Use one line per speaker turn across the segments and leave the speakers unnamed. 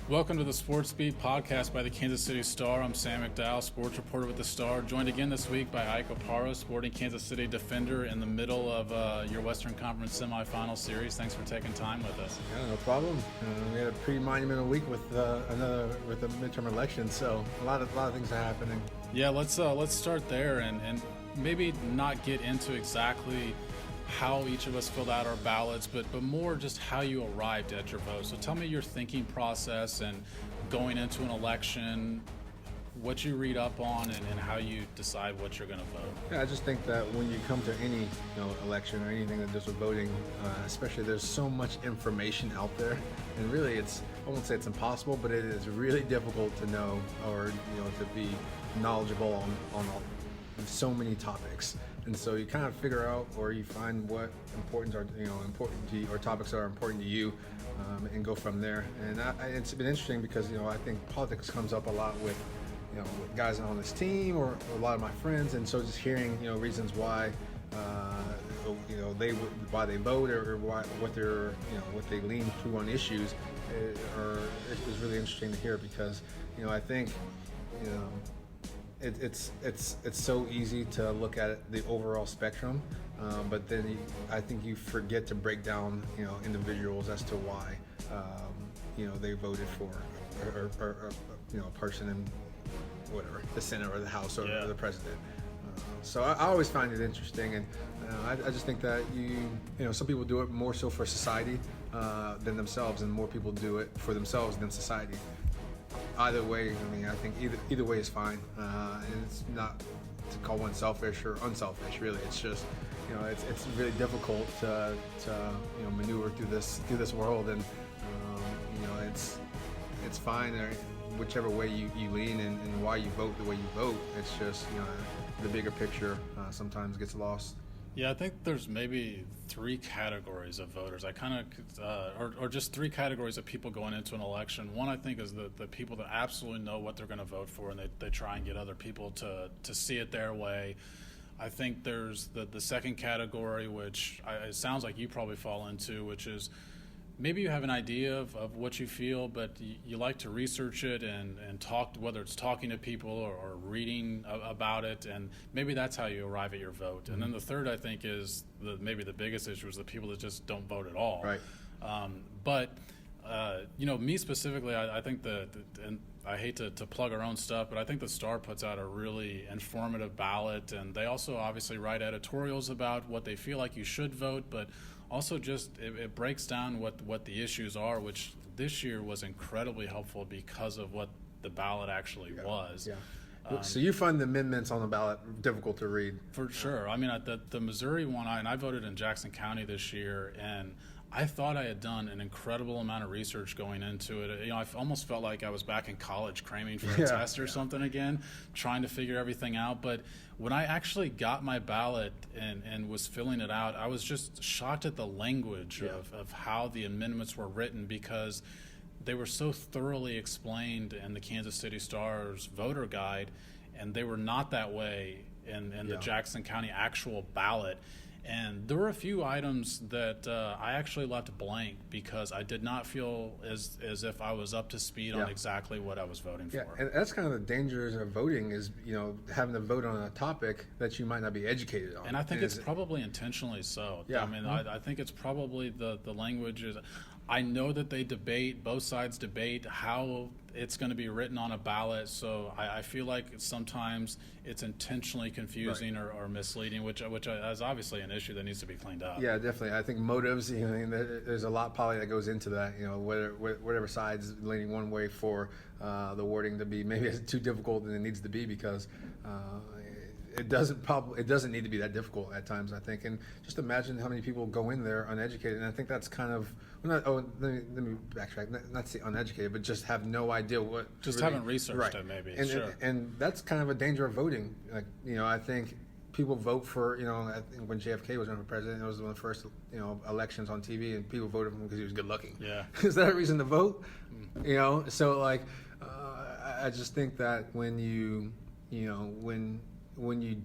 Welcome to the Sports Beat podcast by the Kansas City Star. I'm Sam McDowell, sports reporter with the Star, joined again this week by Ike Opara, sporting Kansas City defender in the middle of your Western Conference semifinal series. Thanks for taking time with us.
Yeah, no problem. We had a pretty monumental week with the midterm election, so a lot of things are happening.
Yeah, let's start there and maybe not get into exactly how each of us filled out our ballots, but more just how you arrived at your vote. So tell me your thinking process and going into an election, what you read up on and how you decide what you're going to vote.
Yeah, I just think that when you come to any election or anything that does with voting, especially there's so much information out there, and really I won't say it's impossible, but it is really difficult to know or to be knowledgeable on so many topics. And so you kind of figure out, or you find what important to you, or topics that are important to you, and go from there. And it's been interesting because I think politics comes up a lot with with guys on this team or a lot of my friends, and so just hearing reasons why why they vote or what they lean to on issues, is really interesting to hear because I think It's so easy to look at the overall spectrum, but then I think you forget to break down individuals as to why they voted for or a person in whatever, the Senate or the House or the President. So I always find it interesting, and I just think that some people do it more so for society than themselves, and more people do it for themselves than society. Either way, I think either way is fine, and it's not to call one selfish or unselfish. Really, it's just it's really difficult to maneuver through this world, and it's fine whichever way you lean and why you vote the way you vote. It's just the bigger picture sometimes gets lost.
Yeah, I think there's maybe three categories of voters. I kind of, or just three categories of people going into an election. One, I think, is the people that absolutely know what they're going to vote for, and they try and get other people to see it their way. I think there's the second category, which it sounds like you probably fall into, which is maybe you have an idea of what you feel, but you like to research it and talk, whether it's talking to people or reading about it, and maybe that's how you arrive at your vote. Mm-hmm. And then the third, I think, is maybe the biggest issue is the people that just don't vote at all.
Right.
But me specifically, I think and I hate to plug our own stuff, but I think the Star puts out a really informative ballot, and they also obviously write editorials about what they feel like you should vote, but also just it breaks down what the issues are, which this year was incredibly helpful because of what the ballot actually was.
Yeah. So you find the amendments on the ballot difficult to read?
For sure. The Missouri one, I voted in Jackson County this year, and I thought I had done an incredible amount of research going into it. I almost felt like I was back in college cramming for a test or something again, trying to figure everything out. But when I actually got my ballot and was filling it out, I was just shocked at the language of how the amendments were written, because they were so thoroughly explained in the Kansas City Star's voter guide, and they were not that way in the Jackson County actual ballot. And there were a few items that I actually left blank because I did not feel as if I was up to speed on exactly what I was voting for.
And that's kind of the dangers of voting, is having to vote on a topic that you might not be educated on.
And I think it's probably intentionally so.
Yeah.
I think it's probably the language is. I know that both sides debate how it's going to be written on a ballot, so I feel like sometimes it's intentionally confusing or misleading, which is obviously an issue that needs to be cleaned up.
Yeah, definitely. I think motives, there's a lot probably that goes into that, whatever side's leaning one way for the wording to be maybe too difficult than it needs to be, because it doesn't need to be that difficult at times, I think. And just imagine how many people go in there uneducated, and I think that's kind of let me backtrack. Not say uneducated, but just have no idea what.
Just haven't researched it, maybe.
And that's kind of a danger of voting. Like, I think people vote for, I think when JFK was running for president, it was one of the first, elections on TV, and people voted for him because he was good looking.
Yeah.
Is that a reason to vote? So like, I just think that when you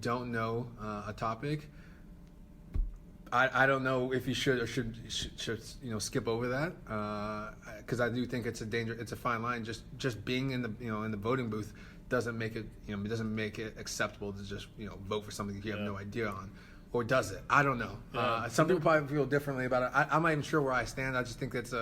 don't know a topic, I don't know if you should or should skip over that, because I do think it's a fine line. Just being in the voting booth doesn't make it acceptable to just vote for something you have no idea on, or does it? I don't know. Some people probably feel differently about it. I'm not even sure where I stand. I just think it's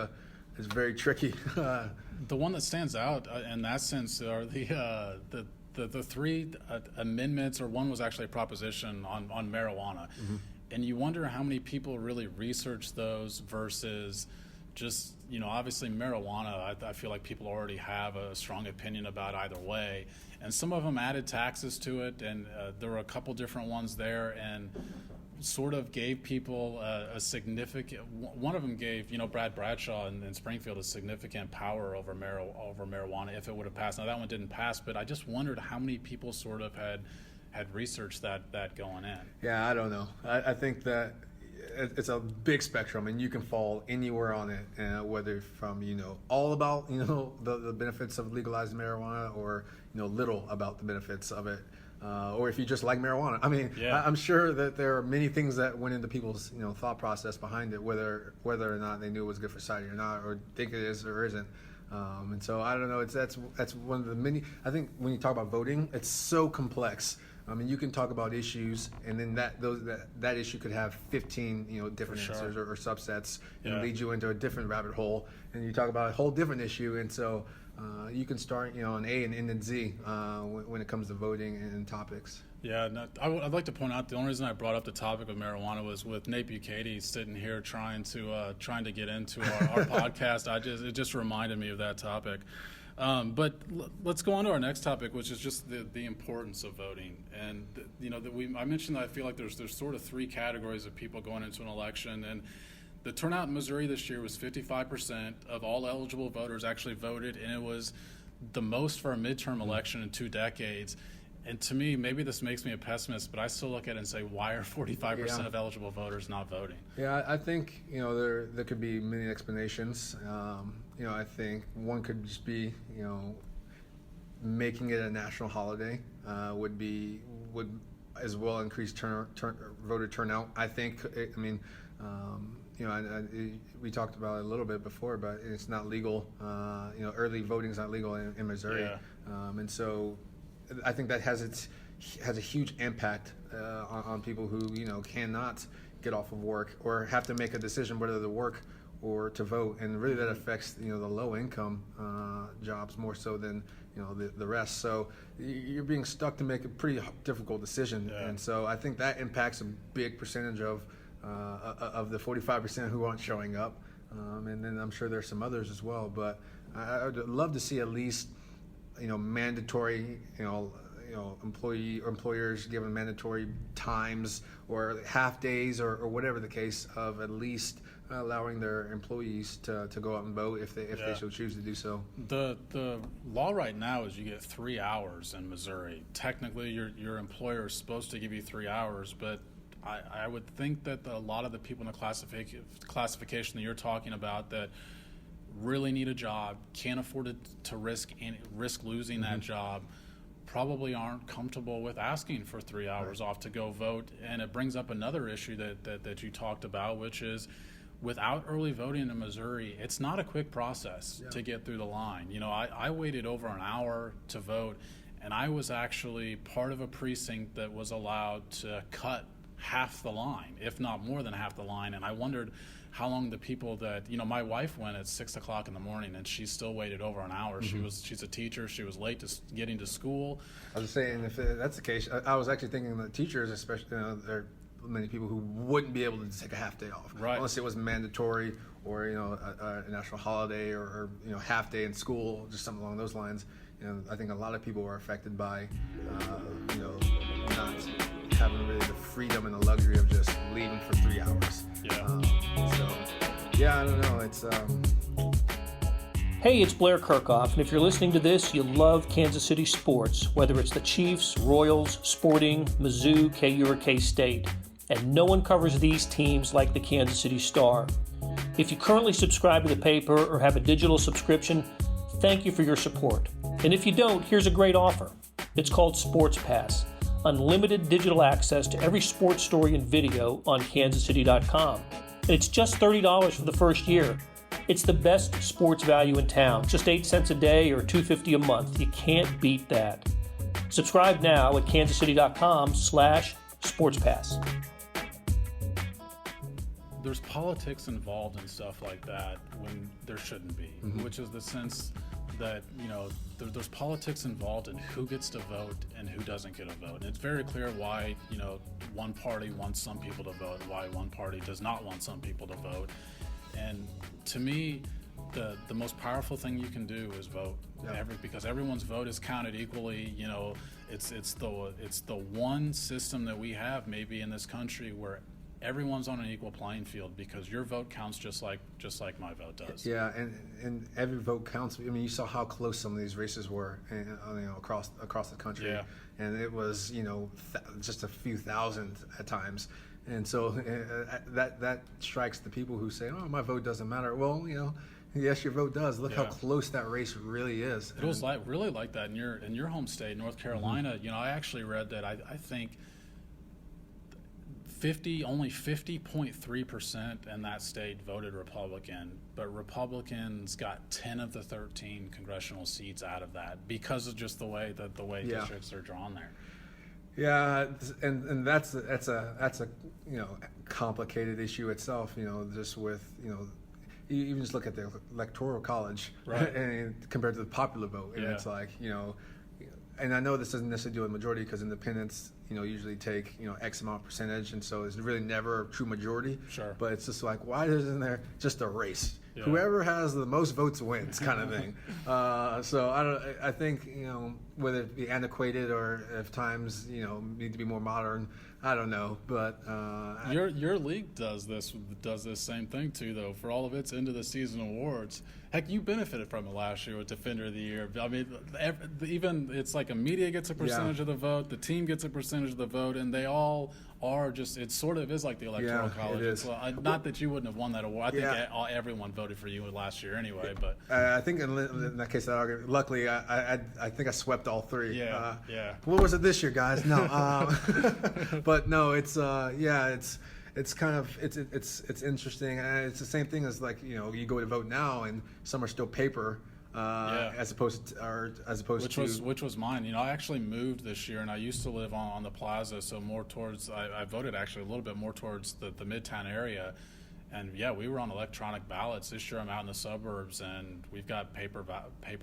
very tricky.
The one that stands out in that sense are the three amendments, or one was actually a proposition on marijuana. Mm-hmm. And you wonder how many people really research those versus just, obviously marijuana, I feel like people already have a strong opinion about either way. And some of them added taxes to it, and there were a couple different ones there, and sort of gave people a significant, one of them gave, Brad Bradshaw in Springfield a significant power over marijuana if it would have passed. Now that one didn't pass, but I just wondered how many people sort of had researched that going in.
Yeah, I don't know. I think that it's a big spectrum, and you can fall anywhere on it, whether from all about the benefits of legalized marijuana, or little about the benefits of it, or if you just like marijuana. I mean, I'm sure that there are many things that went into people's thought process behind it, whether or not they knew it was good for society or not, or think it is or isn't. And so I don't know. That's one of the many. I think when you talk about voting, it's so complex. I mean, you can talk about issues, and then that issue could have 15 different answers or subsets, and lead you into a different rabbit hole. And you talk about a whole different issue, and so you can start on A and end in Z when it comes to voting and topics.
Yeah, I'd like to point out the only reason I brought up the topic of marijuana was with Nate Bukaty sitting here trying to get into our podcast. It just reminded me of that topic. But let's go on to our next topic, which is just the importance of voting. And I mentioned that I feel like there's sort of three categories of people going into an election, and the turnout in Missouri this year was 55% of all eligible voters actually voted, and it was the most for a midterm election in 2 decades. And to me, maybe this makes me a pessimist, but I still look at it and say, why are 45% of eligible voters not voting?
Yeah, I think there could be many explanations. I think one could just be making it a national holiday would as well increase voter turnout. I think. We talked about it a little bit before, but it's not legal. Early voting is not legal in Missouri, and so I think that has a huge impact on people who cannot get off of work or have to make a decision whether to work or to vote, and really that affects the low income jobs more so than the rest. So you're being stuck to make a pretty difficult decision, and so I think that impacts a big percentage of the 45% who aren't showing up, and then I'm sure there's some others as well. But I would love to see at least mandatory employers given mandatory times or half days or whatever the case of, at least allowing their employees to go out and vote if they so choose to do so.
The law right now is you get 3 hours in Missouri. Technically, your employer is supposed to give you 3 hours, but I would think that a lot of the people in the classification that you're talking about that really need a job, can't afford to risk losing that job, probably aren't comfortable with asking for 3 hours off to go vote. And it brings up another issue that you talked about, which is without early voting in Missouri, it's not a quick process to get through the line. I waited over an hour to vote, and I was actually part of a precinct that was allowed to cut half the line, if not more than half the line. And I wondered how long the people that, my wife went at 6 o'clock in the morning, and she still waited over an hour. Mm-hmm. She's a teacher. She was late to getting to school.
I was saying, if that's the case, I was actually thinking that teachers, especially, there are many people who wouldn't be able to take a half day off, unless it was mandatory or a national holiday or half day in school, just something along those lines. I think a lot of people were affected by not having really the freedom and the luxury of just leaving for 3 hours. I don't know. It's
Hey, it's Blair Kirchhoff, and if you're listening to this, you love Kansas City sports, whether it's the Chiefs, Royals, Sporting, Mizzou, KU, or K-State. And no one covers these teams like the Kansas City Star. If you currently subscribe to the paper or have a digital subscription, thank you for your support. And if you don't, here's a great offer. It's called Sports Pass. unlimited digital access to every sports story and video on kansascity.com. And it's just $30 for the first year. It's the best sports value in town, just 8 cents a day or $2.50 a month. You can't beat that. Subscribe now at kansascity.com/sportspass.
There's politics involved in stuff like that when there shouldn't be, which is the sense that, there's politics involved in who gets to vote and who doesn't get a vote. And it's very clear why, one party wants some people to vote, why one party does not want some people to vote. And to me, the most powerful thing you can do is vote. Yeah. Because everyone's vote is counted equally. It's the one system that we have maybe in this country where everyone's on an equal playing field, because your vote counts just like my vote does.
Yeah, and every vote counts. I mean, you saw how close some of these races were, across the country. Yeah. And it was, just a few thousand at times. And so that strikes the people who say, "Oh, my vote doesn't matter." Well, yes, your vote does. Look how close that race really is.
It was really like that in your home state, North Carolina. I actually read that I think only 50.3% in that state voted Republican, but Republicans got 10 of the 13 congressional seats out of that because of just the way districts are drawn there.
Yeah, and that's a complicated issue itself. Just with you even just look at the electoral college,
right,
and compared to the popular vote, and it's like and I know this doesn't necessarily do with majority, because independents usually take X amount percentage, and so it's really never a true majority.
Sure.
But it's just like, why isn't there just a race?
Yeah.
Whoever has the most votes wins, kind of thing. So I think whether it be antiquated or if times need to be more modern, I don't know. But
your league does this same thing too, though. For all of its end of the season awards, heck, you benefited from it last year with Defender of the Year. I mean, even it's like a media gets a percentage of the vote, the team gets a percentage of the vote, and they all are just. It sort of is like the electoral college.
It is.
Not that you wouldn't have won that award. I think everyone voted for you last year anyway. But
I think in that case, luckily, I think I swept all three.
Yeah.
What was it this year, guys? No. But no, it's it's kind of it's interesting. It's the same thing as you go to vote now and some are still paper. As opposed to
which was mine. I actually moved this year, and I used to live on the plaza, so more towards. I voted actually a little bit more towards the midtown area, and we were on electronic ballots. This year I'm out in the suburbs, and we've got paper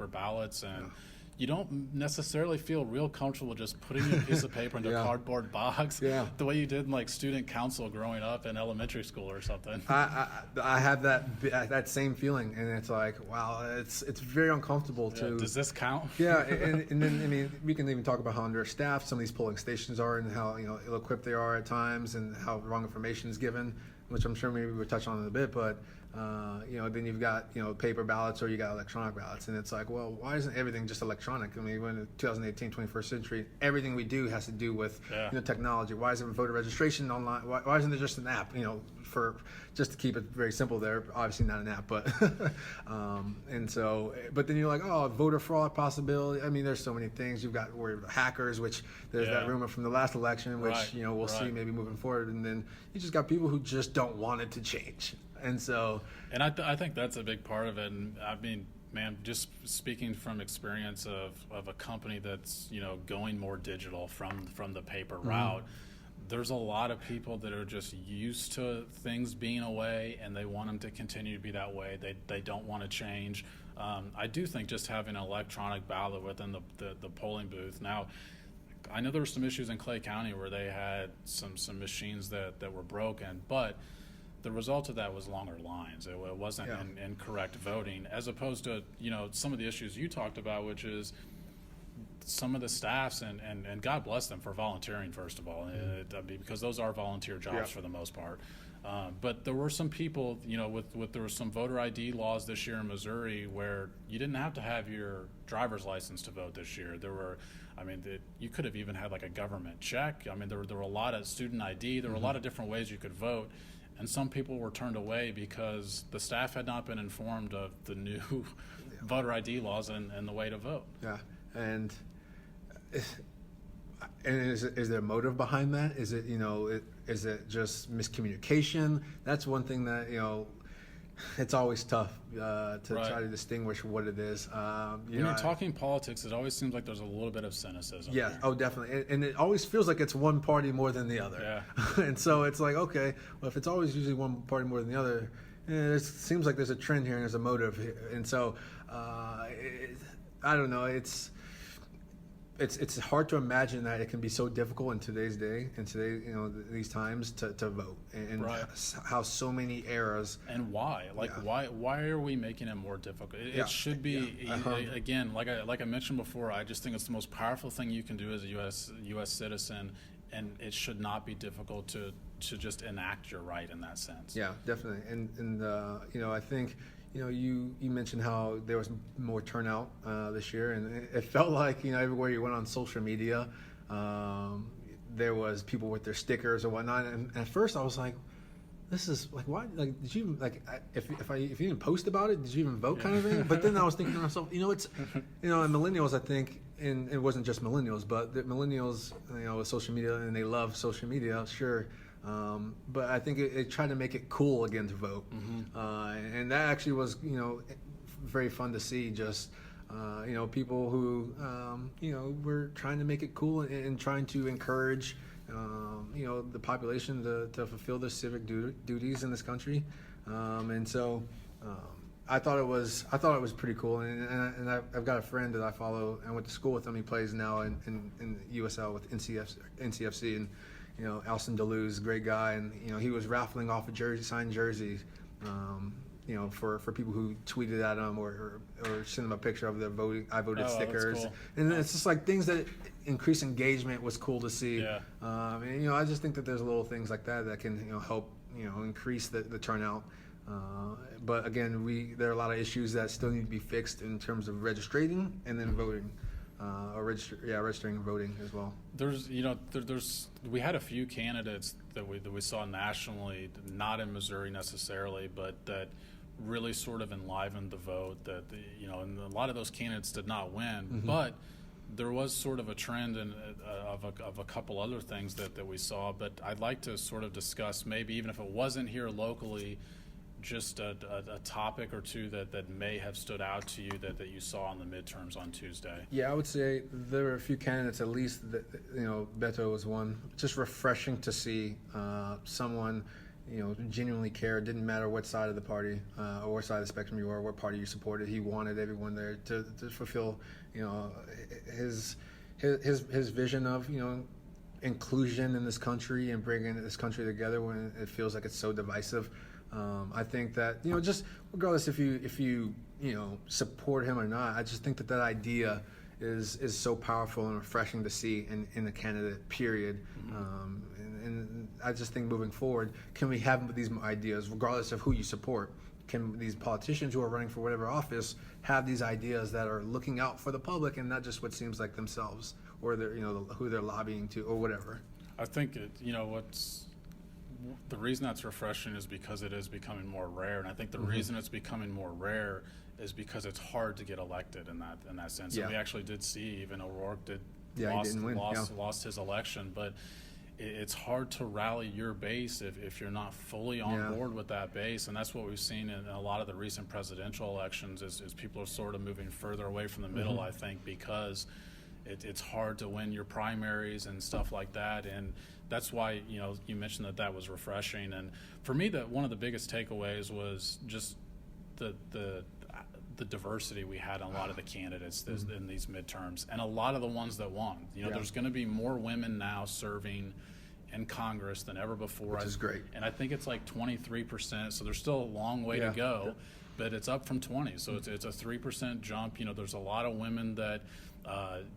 ballots, and you don't necessarily feel real comfortable just putting a piece of paper into a cardboard box the way you did in student council growing up in elementary school or something.
I have that same feeling, and it's like, wow, it's very uncomfortable to.
Does this count?
Yeah, and then I mean, we can even talk about how understaffed some of these polling stations are, and how ill-equipped they are at times, and how wrong information is given, which I'm sure maybe we'll touch on in a bit, but. Then you've got paper ballots, or you got electronic ballots, and it's like, well, why isn't everything just electronic? I mean, we're in 2018, 21st century. Everything we do has to do with technology. Why isn't voter registration online? Why isn't there just an app? For just to keep it very simple, there. Obviously not an app, but and so, but then you're like, oh, voter fraud possibility. I mean, there's so many things. You've got hackers, which there's that rumor from the last election, which we'll see maybe moving forward, and then you just got people who just don't want it to change. And so,
and I think that's a big part of it. And I mean, man, just speaking from experience of a company that's going more digital from the paper route, there's a lot of people that are just used to things being a way, and they want them to continue to be that way. They don't want to change. I do think just having an electronic ballot within the polling booth now. I know there were some issues in Clay County where they had some machines that were broken, but the result of that was longer lines. It wasn't incorrect voting, as opposed to some of the issues you talked about, which is some of the staffs, and God bless them for volunteering, first of all, because those are volunteer jobs for the most part. But there were some people, there were some voter ID laws this year in Missouri where you didn't have to have your driver's license to vote this year. You could have even had like a government check. I mean, there were a lot of student ID. There were a lot of different ways you could vote. And some people were turned away because the staff had not been informed of the new voter ID laws and the way to vote.
Yeah, and and is there a motive behind that? Is it, is it just miscommunication? That's one thing that, it's always tough to try to distinguish what it is.
When you're talking politics, it always seems like there's a little bit of cynicism.
Yeah, oh, definitely. And it always feels like it's one party more than the other.
Yeah.
And so it's like, okay, well, if it's always usually one party more than the other, it seems like there's a trend here and there's a motive here. And so, I don't know, it's hard to imagine that it can be so difficult in today's day, in today's, these times to vote, and how so many eras.
And why? Why are we making it more difficult? It should be, again, like I mentioned before, I just think it's the most powerful thing you can do as a U.S. citizen, and it should not be difficult to just enact your right in that sense.
Yeah, definitely. And I think, you mentioned how there was more turnout this year, and it felt like, everywhere you went on social media, there was people with their stickers or whatnot. And at first I was like, this is like, why? Like, did you if you didn't post about it, did you even vote, kind of thing? But then I was thinking to myself, it's, and millennials, I think, and it wasn't just millennials, but the millennials, with social media, and they love social media, sure. But I think it tried to make it cool again to vote, and that actually was, very fun to see. Just people who were trying to make it cool and trying to encourage the population to fulfill their civic duties in this country, and so I thought it was pretty cool. And I've got a friend that I follow. I went to school with him. He plays now in USL with NCFC, and Alson DeLue's a great guy, and he was raffling off signed jerseys, for people who tweeted at him or sent him a picture of their I voted stickers.
Cool.
And it's just like things that increase engagement was cool to see.
Yeah.
And I just think that there's little things like that can help increase the turnout. But again, there are a lot of issues that still need to be fixed in terms of registering and then voting. Registering and voting as well. We had a few candidates that we saw nationally, not in Missouri necessarily, but that really sort of enlivened the vote. And a lot of those candidates did not win, but there was sort of a trend of a couple other things that we saw. But I'd like to sort of discuss, maybe even if it wasn't here locally, just a topic or two that may have stood out to you that you saw in the midterms on Tuesday. Yeah, I would say there were a few candidates, at least, that, Beto was one. Just refreshing to see someone, genuinely cared. Didn't matter what side of the party or what side of the spectrum you were, what party you supported. He wanted everyone there to fulfill, his vision of, inclusion in this country and bringing this country together when it feels like it's so divisive. I think that, just regardless if you support him or not, I just think that idea is so powerful and refreshing to see in a candidate, period. And I just think moving forward, can we have these ideas regardless of who you support? Can these politicians who are running for whatever office have these ideas that are looking out for the public and not just what seems like themselves or who they're lobbying to or whatever?
I think the reason that's refreshing is because it is becoming more rare, and I think the reason it's becoming more rare is because it's hard to get elected in that sense.
Yeah.
And we actually did see even O'Rourke lost his election, but it's hard to rally your base if you're not fully on board with that base, and that's what we've seen in a lot of the recent presidential elections is people are sort of moving further away from the middle, I think, because it's hard to win your primaries and stuff like that, and that's why you mentioned that was refreshing. And for me, one of the biggest takeaways was just the diversity we had in a lot of the candidates in these midterms, and a lot of the ones that won. There's going to be more women now serving in Congress than ever before,
which is great.
And I think it's like 23%, so there's still a long way to go, but it's up from 20, so it's a 3% jump. There's a lot of women that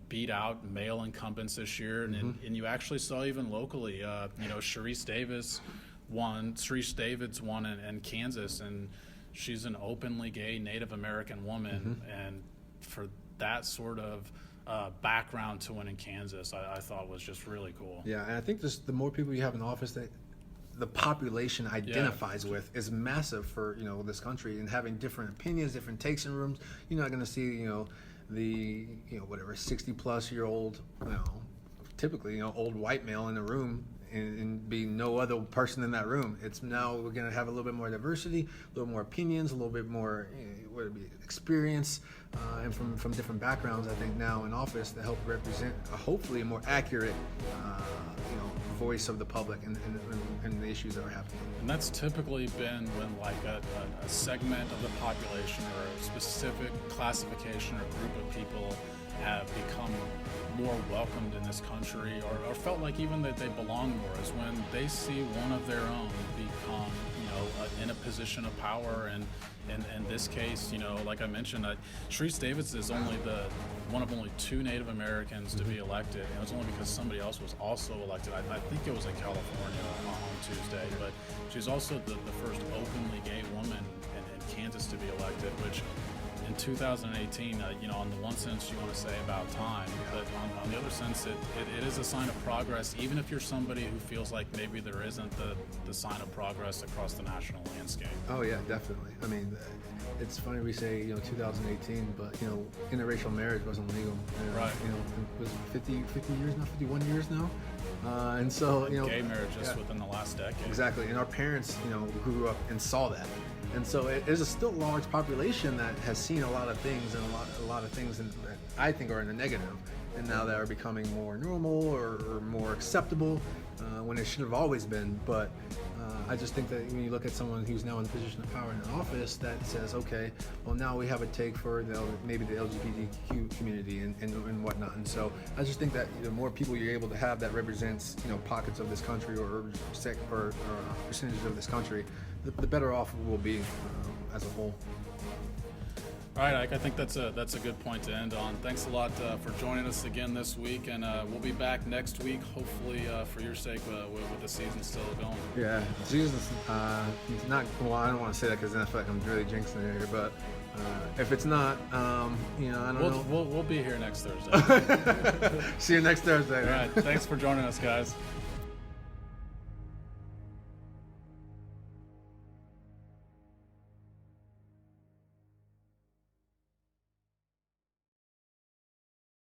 beat out male incumbents this year, and you actually saw even locally, Sharice Davids won in Kansas, and she's an openly gay Native American woman, and for that sort of background to win in Kansas, I thought was just really cool.
Yeah, and I think the more people you have in office that the population identifies with is massive for this country, and having different opinions, different takes in rooms. You're not going to see the 60-plus-year-old typically, old white male in a room and be no other person in that room. It's now we're going to have a little bit more diversity, a little more opinions, a little bit more experience, and from different backgrounds. I think now in office to help represent hopefully a more accurate, voice of the public and the issues that are happening.
And that's typically been when like a segment of the population or a specific classification or group of people have become more welcomed in this country, or felt like even that they belong more, is when they see one of their own become, in a position of power. And in this case, like I mentioned, Sharice Davids is only one of only 2 Native Americans to be elected, and it was only because somebody else was also elected. I think it was in California on Tuesday, but she's also the first openly gay woman in Kansas to be elected, which in 2018, on the one sense you want to say about time, but on the other sense, it is a sign of progress, even if you're somebody who feels like maybe there isn't the sign of progress across the national landscape.
Oh yeah, definitely. I mean, it's funny we say 2018, but interracial marriage wasn't legal.
Right.
It was 50 years now, 51 years now, and so
gay marriage just within the last decade.
Exactly, and our parents grew up and saw that. And so there's a still large population that has seen a lot of things, and a lot of things that I think are in the negative, and now that are becoming more normal or more acceptable when it should have always been. But I just think that when you look at someone who's now in a position of power in an office that says, okay, well now we have a take for maybe the LGBTQ community and whatnot. And so I just think that the more people you're able to have that represents pockets of this country or percentages of this country, the better off we'll be as a whole.
All right, Ike, I think that's a good point to end on. Thanks a lot for joining us again this week, and we'll be back next week, hopefully for your sake, with the season still going.
Yeah, season's not. Well, I don't want to say that because then I feel like I'm really jinxing it here, but if it's not, I don't know.
We'll be here next Thursday.
See you next Thursday.
All right, thanks for joining us, guys.